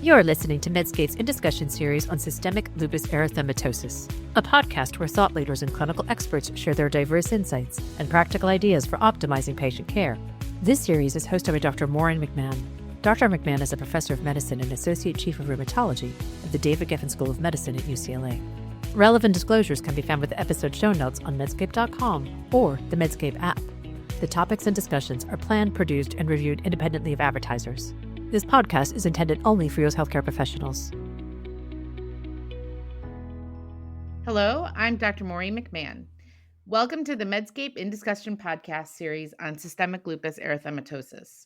You're listening to Medscape's In Discussion series on systemic lupus erythematosus, a podcast where thought leaders and clinical experts share their diverse insights and practical ideas for optimizing patient care. This series is hosted by Dr. Maureen McMahon. Dr. McMahon is a professor of medicine and associate chief of rheumatology at the David Geffen School of Medicine at UCLA. Relevant disclosures can be found with the episode show notes on medscape.com or the Medscape app. The topics and discussions are planned, produced, and reviewed independently of advertisers. This podcast is intended only for U.S. healthcare professionals. Hello, I'm Dr. Maureen McMahon. Welcome to the Medscape In Discussion podcast series on systemic lupus erythematosus.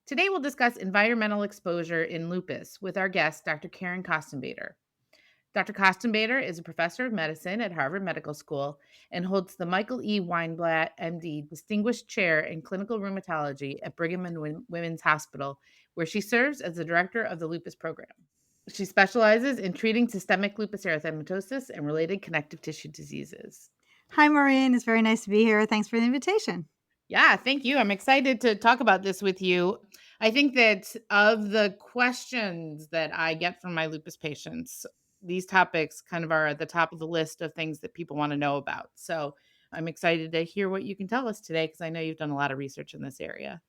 Today we'll discuss environmental exposure in lupus with our guest, Dr. Karen Costenbader. Dr. Costenbader is a professor of medicine at Harvard Medical School and holds the Michael E. Weinblatt, MD, Distinguished Chair in Clinical Rheumatology at Brigham and Women's Hospital, where she serves as the director of the lupus program. She specializes in treating systemic lupus erythematosus and related connective tissue diseases. Hi, Maureen. It's very nice to be here. Thanks for the invitation. Yeah, thank you. I'm excited to talk about this with you. I think that of the questions that I get from my lupus patients, these topics kind of are at the top of the list of things that people want to know about. So I'm excited to hear what you can tell us today because I know you've done a lot of research in this area.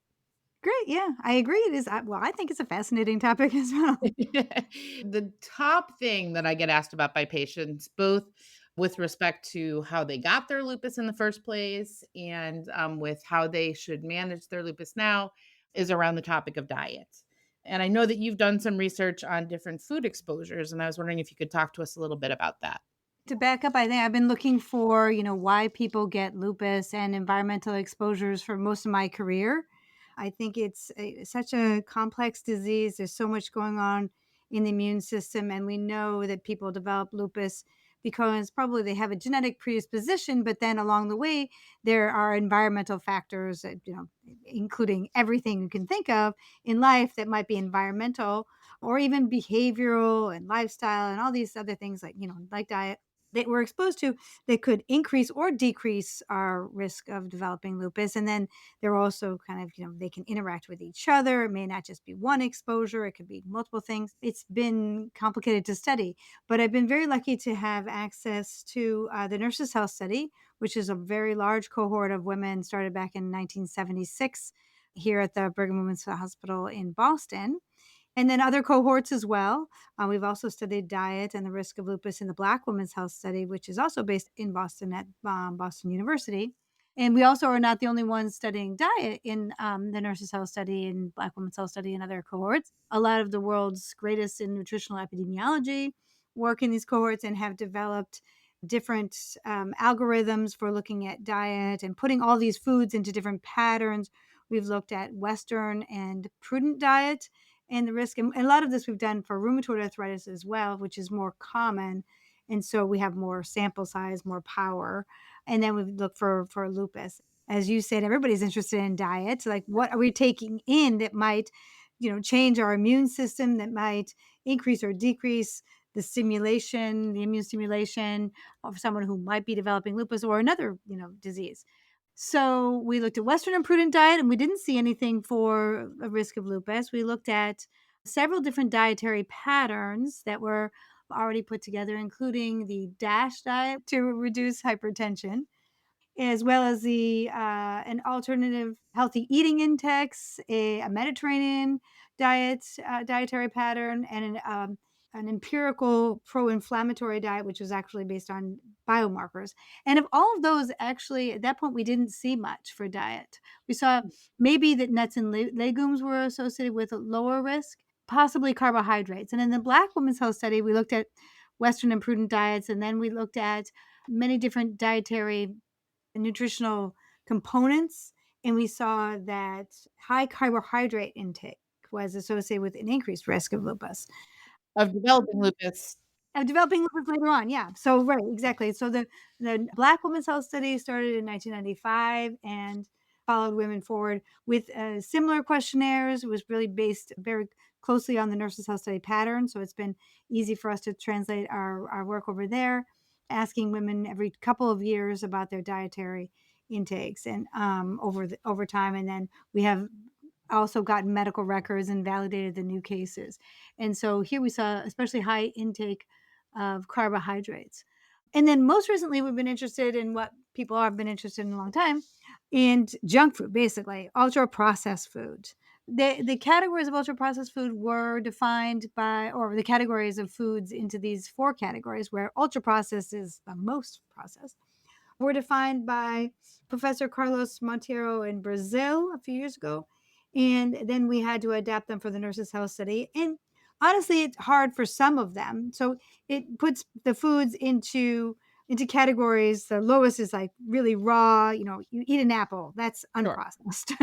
Great. Yeah, I agree. It is. Well, I think it's a fascinating topic as well. The top thing that I get asked about by patients, both with respect to how they got their lupus in the first place and with how they should manage their lupus now, is around the topic of diet. And I know that you've done some research on different food exposures, and I was wondering if you could talk to us a little bit about that. To back up, I think I've been looking for, why people get lupus and environmental exposures for most of my career. I think it's such a complex disease. There's so much going on in the immune system, and we know that people develop lupus because probably they have a genetic predisposition, but then along the way, there are environmental factors that, including everything you can think of in life that might be environmental or even behavioral and lifestyle and all these other things like diet that we're exposed to that could increase or decrease our risk of developing lupus. And then they're also kind of, they can interact with each other. It may not just be one exposure. It could be multiple things. It's been complicated to study, but I've been very lucky to have access to the Nurses' Health Study, which is a very large cohort of women started back in 1976 here at the Brigham and Women's Hospital in Boston. And then other cohorts as well. We've also studied diet and the risk of lupus in the Black Women's Health Study, which is also based in Boston at Boston University. And we also are not the only ones studying diet in the Nurses' Health Study and Black Women's Health Study and other cohorts. A lot of the world's greatest in nutritional epidemiology work in these cohorts and have developed different algorithms for looking at diet and putting all these foods into different patterns. We've looked at Western and prudent diet and the risk. And a lot of this we've done for rheumatoid arthritis as well, which is more common. And so we have more sample size, more power. And then we look for lupus. As you said, everybody's interested in diet. Like, what are we taking in that might, change our immune system, that might increase or decrease the immune stimulation of someone who might be developing lupus or another, disease. So we looked at Western and prudent diet, and we didn't see anything for a risk of lupus. We looked at several different dietary patterns that were already put together, including the DASH diet to reduce hypertension, as well as an alternative healthy eating index, a Mediterranean dietary pattern, and an empirical pro-inflammatory diet, which was actually based on biomarkers. And of all of those, actually, at that point, we didn't see much for diet. We saw maybe that nuts and legumes were associated with a lower risk, possibly carbohydrates. And in the Black Women's Health Study, we looked at Western and prudent diets, and then we looked at many different dietary nutritional components, and we saw that high carbohydrate intake was associated with an increased risk of lupus. Of developing lupus. Of developing lupus later on, yeah. So, right, exactly. So the Black Women's Health Study started in 1995 and followed women forward with similar questionnaires. It was really based very closely on the Nurses' Health Study pattern, so it's been easy for us to translate our work over there, asking women every couple of years about their dietary intakes and over time. And then we have also got medical records and validated the new cases. And so here we saw especially high intake of carbohydrates. And then most recently, we've been interested in what people have been interested in a long time, in junk food, basically ultra processed food. The categories of ultra processed food were defined by, or the categories of foods into these four categories, where ultra processed is the most processed, were defined by Professor Carlos Monteiro in Brazil a few years ago. And then we had to adapt them for the Nurses' Health Study. And honestly, it's hard for some of them. So it puts the foods into categories. The lowest is like really raw, you eat an apple, that's Sure. unprocessed.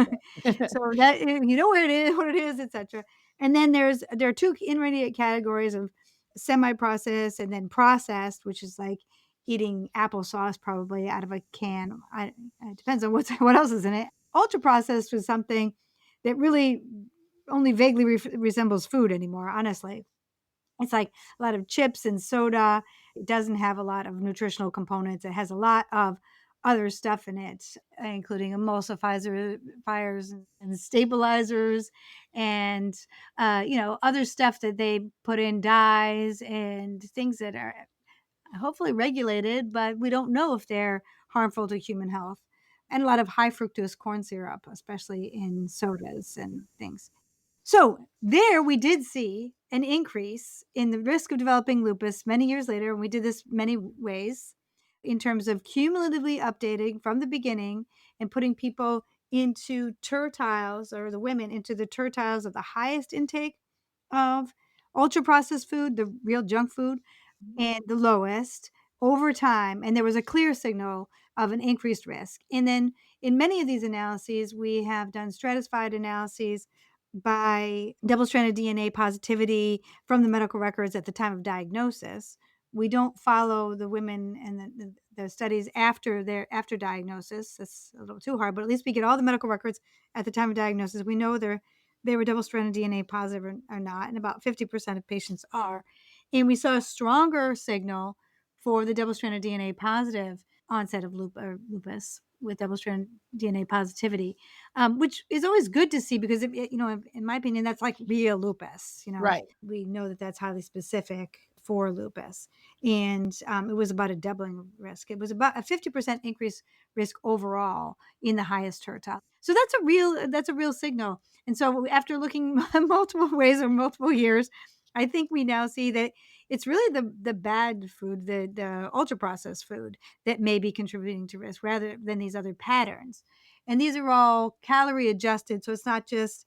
So that you know where it is, what it is, etc. And then there are two intermediate categories of semi-processed and then processed, which is like eating applesauce probably out of a can. It depends on what else is in it. Ultra processed was something that really only vaguely resembles food anymore, honestly. It's like a lot of chips and soda. It doesn't have a lot of nutritional components. It has a lot of other stuff in it, including emulsifiers and stabilizers and, other stuff that they put in dyes and things that are hopefully regulated, but we don't know if they're harmful to human health. And a lot of high fructose corn syrup, especially in sodas and things. So there we did see an increase in the risk of developing lupus many years later, and we did this many ways in terms of cumulatively updating from the beginning and putting people into tertiles, or the women into the tertiles of the highest intake of ultra processed food, the real junk food, and the lowest over time. And there was a clear signal of an increased risk. And then in many of these analyses, we have done stratified analyses by double stranded DNA positivity from the medical records at the time of diagnosis. We don't follow the women and the studies after diagnosis. That's a little too hard, but at least we get all the medical records at the time of diagnosis. We know they were double stranded DNA positive or not, and about 50% of patients are. And we saw a stronger signal for the double stranded DNA positive onset of lupus with double stranded DNA positivity, which is always good to see because, in my opinion, that's like real lupus. Right. We know that that's highly specific for lupus. And it was about a doubling of risk. It was about a 50% increase risk overall in the highest tertile. So that's a real signal. And so after looking multiple ways or multiple years, I think we now see that it's really the bad food, the ultra processed food, that may be contributing to risk rather than these other patterns. And these are all calorie adjusted, so it's not just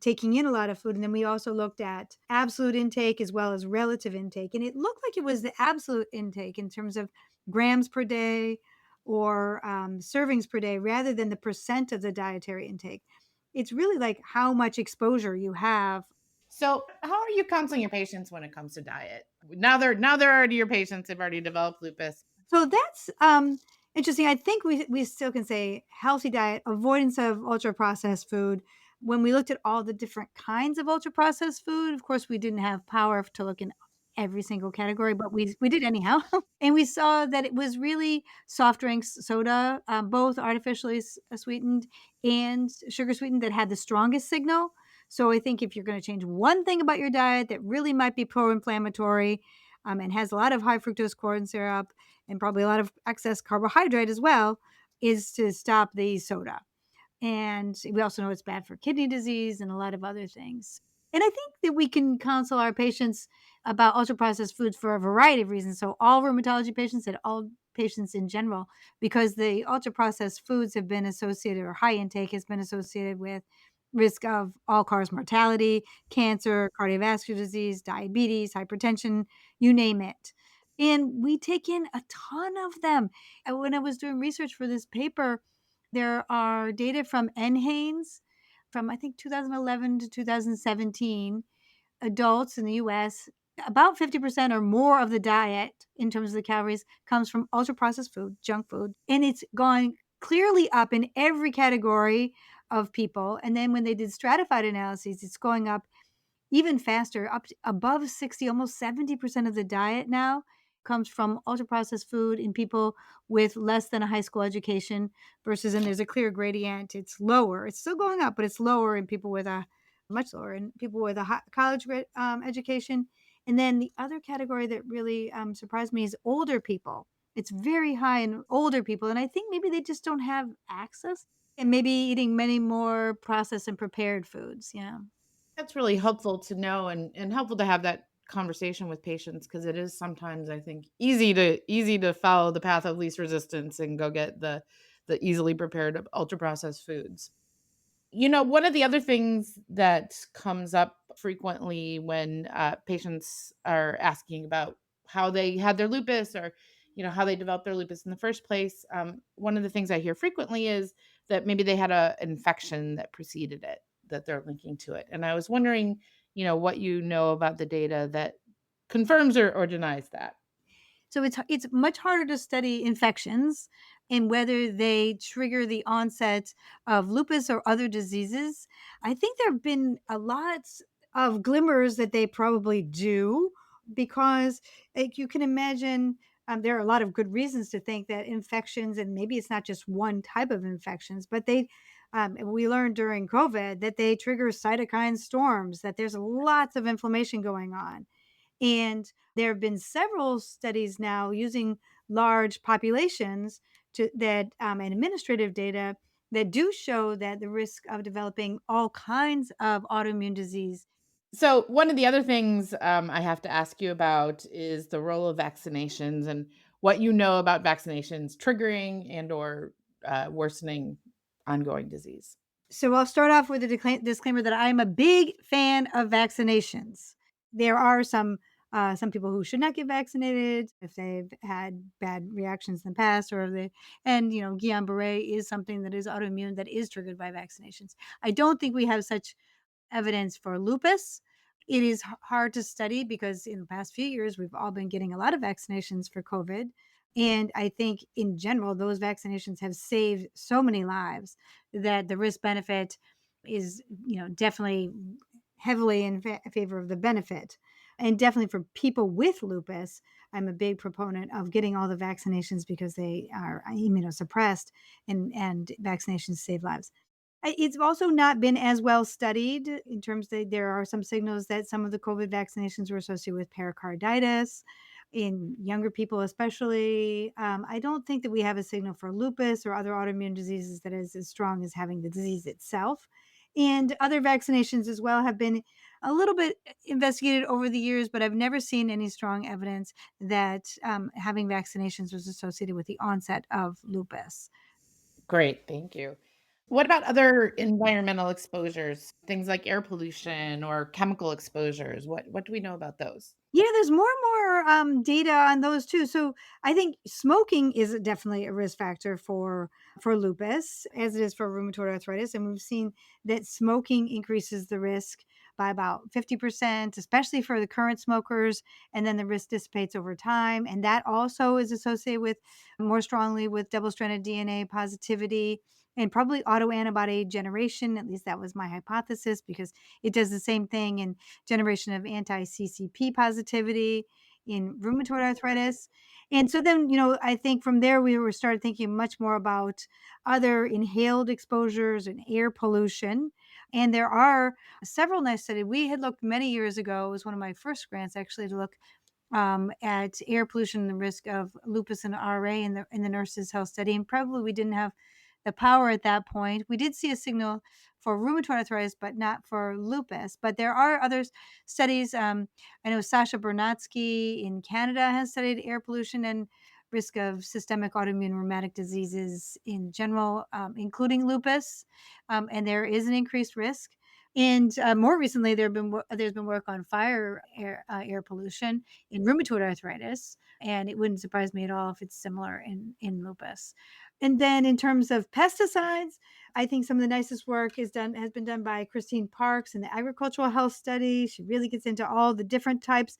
taking in a lot of food. And then we also looked at absolute intake as well as relative intake, and it looked like it was the absolute intake in terms of grams per day or servings per day rather than the percent of the dietary intake. It's really like how much exposure you have. So, how are you counseling your patients when it comes to diet? Now they're already your patients. They've already developed lupus. So that's interesting. I think we still can say healthy diet, avoidance of ultra processed food. When we looked at all the different kinds of ultra processed food, of course, we didn't have power to look in every single category, but we did anyhow. And we saw that it was really soft drinks, soda, both artificially sweetened and sugar sweetened, that had the strongest signal. So I think if you're going to change one thing about your diet that really might be pro-inflammatory, and has a lot of high fructose corn syrup and probably a lot of excess carbohydrate as well, is to stop the soda. And we also know it's bad for kidney disease and a lot of other things. And I think that we can counsel our patients about ultra processed foods for a variety of reasons. So, all rheumatology patients and all patients in general, because the ultra processed foods have been associated, or high intake has been associated with risk of all cause mortality, cancer, cardiovascular disease, diabetes, hypertension, you name it. And we take in a ton of them. And when I was doing research for this paper, there are data from NHANES from I think 2011 to 2017, adults in the US, about 50% or more of the diet in terms of the calories comes from ultra processed food, junk food, and it's gone clearly up in every category of people. And then when they did stratified analyses, it's going up even faster, up to above 60, almost 70% of the diet now comes from ultra processed food in people with less than a high school education versus, and there's a clear gradient. It's lower. It's still going up, but it's lower in people with a much lower in people with a college education. And then the other category that really surprised me is older people. It's very high in older people. And I think maybe they just don't have access and maybe eating many more processed and prepared foods. Yeah. That's really helpful to know and helpful to have that conversation with patients because it is sometimes I think easy to follow the path of least resistance and go get the easily prepared ultra processed foods. One of the other things that comes up frequently when patients are asking about how they had their lupus or, how they developed their lupus in the first place, one of the things I hear frequently is that maybe they had an infection that preceded it, that they're linking to it. And I was wondering, what you know about the data that confirms or denies that. So it's much harder to study infections and whether they trigger the onset of lupus or other diseases. I think there have been a lot of glimmers that they probably do because, like, you can imagine, there are a lot of good reasons to think that infections, and maybe it's not just one type of infections, but we learned during COVID that they trigger cytokine storms, that there's lots of inflammation going on. And there have been several studies now using large populations and administrative data that do show that the risk of developing all kinds of autoimmune disease. So one of the other things I have to ask you about is the role of vaccinations and what you know about vaccinations triggering and or worsening ongoing disease. So I'll start off with a disclaimer that I'm a big fan of vaccinations. There are some people who should not get vaccinated if they've had bad reactions in the past, or they, and Guillain-Barré is something that is autoimmune that is triggered by vaccinations. I don't think we have such evidence for lupus. It is hard to study because in the past few years, we've all been getting a lot of vaccinations for COVID. And I think in general, those vaccinations have saved so many lives that the risk benefit is, definitely heavily in favor of the benefit. And definitely for people with lupus, I'm a big proponent of getting all the vaccinations because they are immunosuppressed, and vaccinations save lives. It's also not been as well studied in terms that there are some signals that some of the COVID vaccinations were associated with pericarditis in younger people, especially. I don't think that we have a signal for lupus or other autoimmune diseases that is as strong as having the disease itself. And other vaccinations as well have been a little bit investigated over the years, but I've never seen any strong evidence that having vaccinations was associated with the onset of lupus. Great, thank you. What about other environmental exposures, things like air pollution or chemical exposures? What do we know about those? Yeah, there's more and more data on those too. So I think smoking is definitely a risk factor for lupus, as it is for rheumatoid arthritis, and we've seen that smoking increases the risk by about 50%, especially for the current smokers, and then the risk dissipates over time, and that also is associated with more strongly with double-stranded DNA positivity and probably autoantibody generation. At least that was my hypothesis because it does the same thing in generation of anti-CCP positivity in rheumatoid arthritis. And so then, I think from there we were started thinking much more about other inhaled exposures and air pollution. And there are several nice studies. We had looked many years ago, it was one of my first grants actually, to look at air pollution and the risk of lupus and RA in the nurses' health study. And probably we didn't have the power at that point. We did see a signal for rheumatoid arthritis, but not for lupus. But there are other studies. I know Sasha Bernatsky in Canada has studied air pollution and risk of systemic autoimmune rheumatic diseases in general, including lupus. And there is an increased risk. And more recently, there's been work on air pollution in rheumatoid arthritis, and it wouldn't surprise me at all if it's similar in lupus. And then in terms of pesticides, I think some of the nicest work has been done by Christine Parks in the agricultural health study. She really gets into all the different types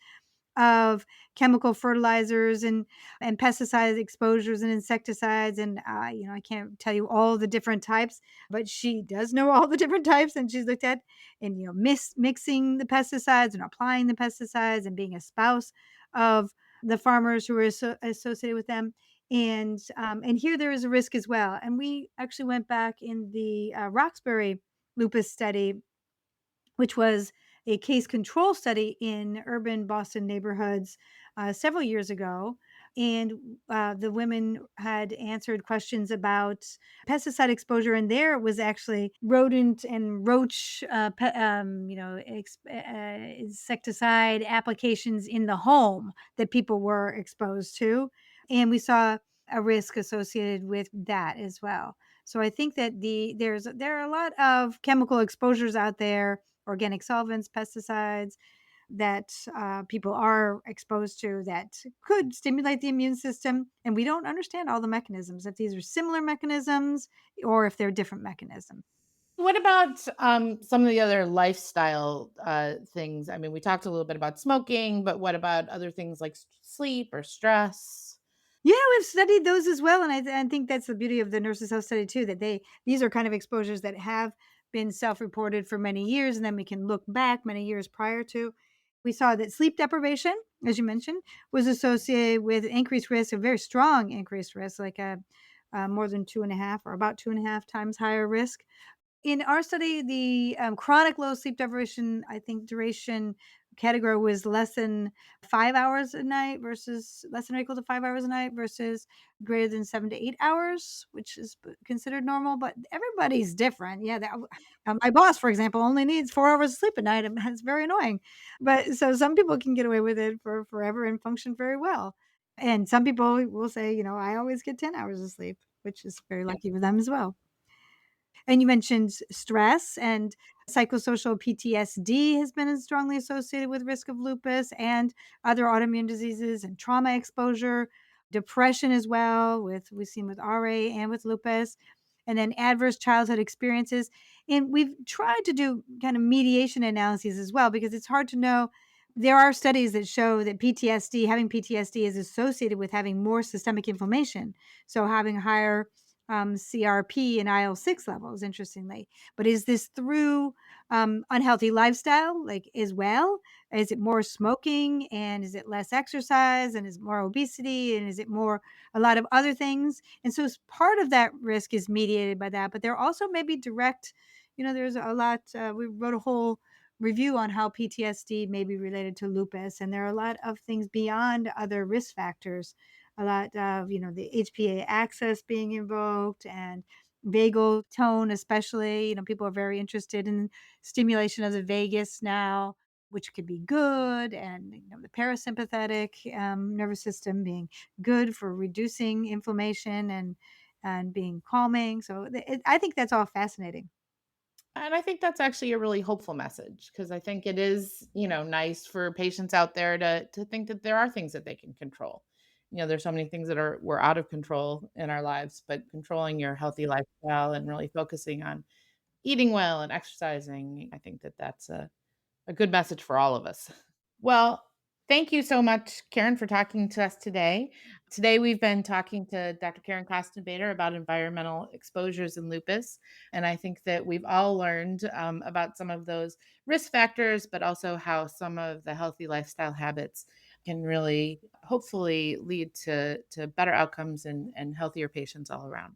of chemical fertilizers and pesticide exposures and insecticides, and I can't tell you all the different types, but she does know all the different types, and she's looked at and mixing the pesticides and applying the pesticides and being a spouse of the farmers who were associated with them. And here there is a risk as well. And we actually went back in the Roxbury lupus study, which was a case control study in urban Boston neighborhoods several years ago. And the women had answered questions about pesticide exposure, and there was actually rodent and roach, insecticide applications in the home that people were exposed to, and we saw a risk associated with that as well. So I think that there are a lot of chemical exposures out there, organic solvents, pesticides, that people are exposed to that could stimulate the immune system. And we don't understand all the mechanisms, if these are similar mechanisms or if they're different mechanisms. What about some of the other lifestyle things? I mean, we talked a little bit about smoking, but what about other things like sleep or stress? Yeah, we've studied those as well, and I think that's the beauty of the Nurses Health study too. That these are kind of exposures that have been self-reported for many years, and then we can look back many years prior to. We saw that sleep deprivation, as you mentioned, was associated with increased risk, a very strong increased risk, like a more than 2.5 or about 2.5 times higher risk. In our study, the chronic low sleep deprivation, I think, duration category was less than 5 hours a night versus less than or equal to 5 hours a night versus greater than 7 to 8 hours, which is considered normal. But everybody's different. Yeah, my boss, for example, only needs 4 hours of sleep a night, and that's very annoying. But so some people can get away with it for forever and function very well. And some people will say, I always get 10 hours of sleep, which is very lucky for them as well. And you mentioned stress, and psychosocial PTSD has been strongly associated with risk of lupus and other autoimmune diseases, and trauma exposure, depression as well, we've seen with RA and with lupus, and then adverse childhood experiences. And we've tried to do kind of mediation analyses as well, because it's hard to know. There are studies that show that having PTSD is associated with having more systemic inflammation. So having higher CRP and IL-6 levels, interestingly. But is this through unhealthy lifestyle, like, as well? Is it more smoking, and is it less exercise, and is it more obesity, and is it more a lot of other things? And so part of that risk is mediated by that, but there also may be direct, there's a lot, we wrote a whole review on how PTSD may be related to lupus, and there are a lot of things beyond other risk factors, a lot of, the HPA axis being invoked, and vagal tone, especially. People are very interested in stimulation of the vagus now, which could be good. And, the parasympathetic nervous system being good for reducing inflammation and being calming. So I think that's all fascinating. And I think that's actually a really hopeful message, because I think it is, nice for patients out there to think that there are things that they can control. There's so many things that we're out of control in our lives, but controlling your healthy lifestyle and really focusing on eating well and exercising, I think that that's a good message for all of us. Well, thank you so much, Karen, for talking to us today. Today, we've been talking to Dr. Karen Costenbader about environmental exposures in lupus. And I think that we've all learned about some of those risk factors, but also how some of the healthy lifestyle habits can really, hopefully, lead to better outcomes and healthier patients all around.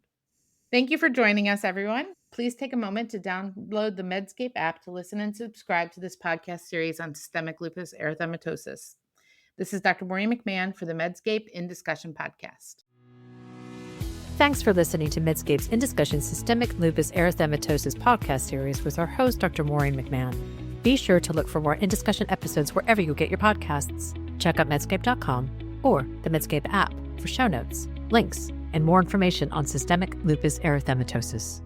Thank you for joining us, everyone. Please take a moment to download the Medscape app to listen and subscribe to this podcast series on systemic lupus erythematosus. This is Dr. Maureen McMahon for the Medscape In Discussion podcast. Thanks for listening to Medscape's In Discussion Systemic Lupus Erythematosus podcast series with our host, Dr. Maureen McMahon. Be sure to look for more In Discussion episodes wherever you get your podcasts. Check out medscape.com or the Medscape app for show notes, links, and more information on systemic lupus erythematosus.